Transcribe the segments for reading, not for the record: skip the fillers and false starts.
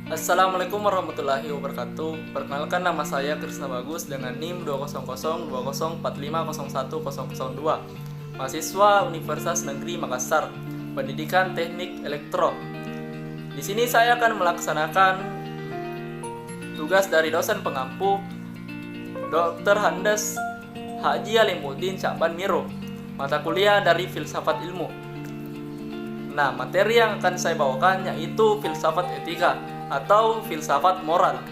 Assalamualaikum warahmatullahi wabarakatuh. Perkenalkan, nama saya Krisna Bagus dengan NIM 2002045010002. Mahasiswa Universitas Negeri Makassar, Pendidikan Teknik Elektro. Di sini saya akan melaksanakan tugas dari dosen pengampu Dr. Handes Haji Alimuddin Sya'ban Miro, mata kuliah dari Filsafat Ilmu. Nah, materi yang akan saya bawakan yaitu filsafat etika atau filsafat moral.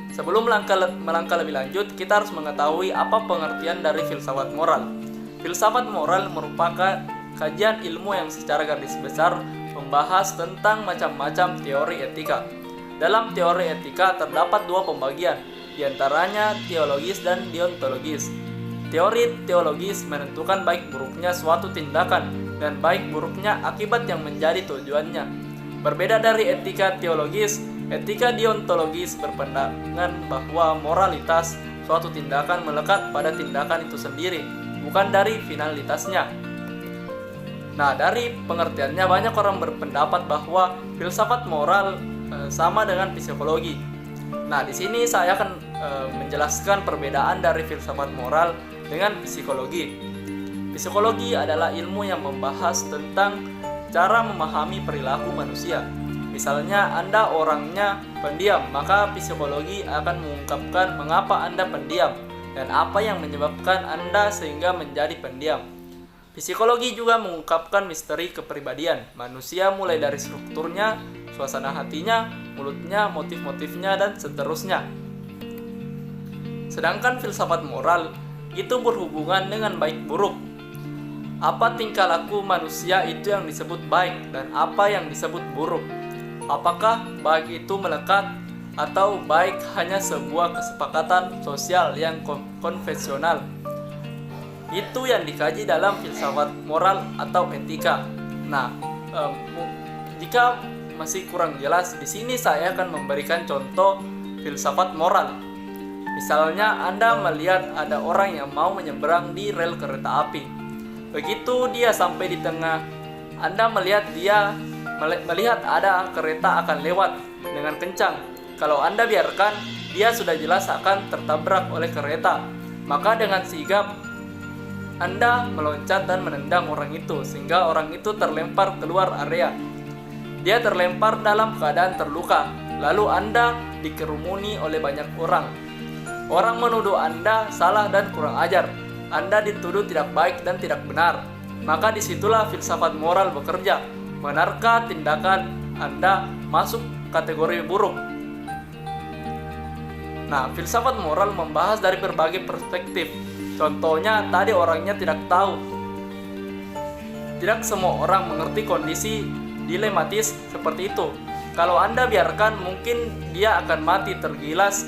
Sebelum melangkah lebih lanjut, kita harus mengetahui apa pengertian dari filsafat moral. Filsafat moral merupakan kajian ilmu yang secara garis besar membahas tentang macam-macam teori etika. Dalam teori etika terdapat dua pembagian, diantaranya teologis dan deontologis. Teori teologis menentukan baik buruknya suatu tindakan dan baik buruknya akibat yang menjadi tujuannya. Berbeda dari etika teologis, etika deontologis berpandangan bahwa moralitas suatu tindakan melekat pada tindakan itu sendiri, bukan dari finalitasnya. Nah, dari pengertiannya banyak orang berpendapat bahwa filsafat moral sama dengan psikologi. Nah, di sini saya akan menjelaskan perbedaan dari filsafat moral dengan psikologi. Psikologi adalah ilmu yang membahas tentang cara memahami perilaku manusia. Misalnya Anda orangnya pendiam, maka psikologi akan mengungkapkan mengapa Anda pendiam dan apa yang menyebabkan Anda sehingga menjadi pendiam. Psikologi juga mengungkapkan misteri kepribadian manusia mulai dari strukturnya, suasana hatinya, mulutnya, motif-motifnya, dan seterusnya. Sedangkan filsafat moral itu berhubungan dengan baik buruk. Apa tingkah laku manusia itu yang disebut baik dan apa yang disebut buruk? Apakah baik itu melekat atau baik hanya sebuah kesepakatan sosial yang konvensional? Itu yang dikaji dalam filsafat moral atau etika. Nah, jika masih kurang jelas, di sini saya akan memberikan contoh filsafat moral. Misalnya Anda melihat ada orang yang mau menyeberang di rel kereta api. Begitu dia sampai di tengah, Anda melihat ada kereta akan lewat dengan kencang. Kalau Anda biarkan, dia sudah jelas akan tertabrak oleh kereta. Maka dengan sigap Anda meloncat dan menendang orang itu sehingga orang itu terlempar keluar area. Dia terlempar dalam keadaan terluka. Lalu Anda dikerumuni oleh banyak orang. Orang menuduh Anda salah dan kurang ajar. Anda dituduh tidak baik dan tidak benar. Maka disitulah filsafat moral bekerja. Benarkah tindakan Anda masuk kategori buruk? Nah, filsafat moral membahas dari berbagai perspektif. Contohnya, tadi orangnya tidak tahu. Tidak semua orang mengerti kondisi dilematis seperti itu. Kalau Anda biarkan, mungkin dia akan mati tergilas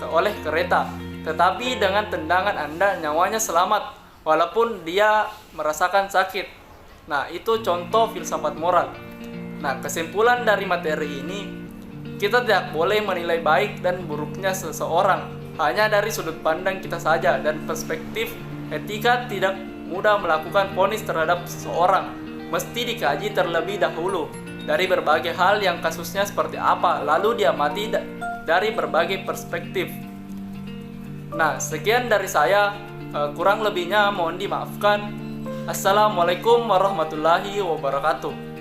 oleh kereta. Tetapi dengan tendangan Anda, nyawanya selamat, walaupun dia merasakan sakit. Nah, itu contoh filsafat moral. Nah, kesimpulan dari materi ini, kita tidak boleh menilai baik dan buruknya seseorang hanya dari sudut pandang kita saja, dan perspektif etika tidak mudah melakukan vonis terhadap seseorang. Mesti dikaji terlebih dahulu dari berbagai hal yang kasusnya seperti apa, lalu dia mati dari berbagai perspektif. Nah, sekian dari saya, kurang lebihnya mohon dimaafkan. Assalamualaikum warahmatullahi wabarakatuh.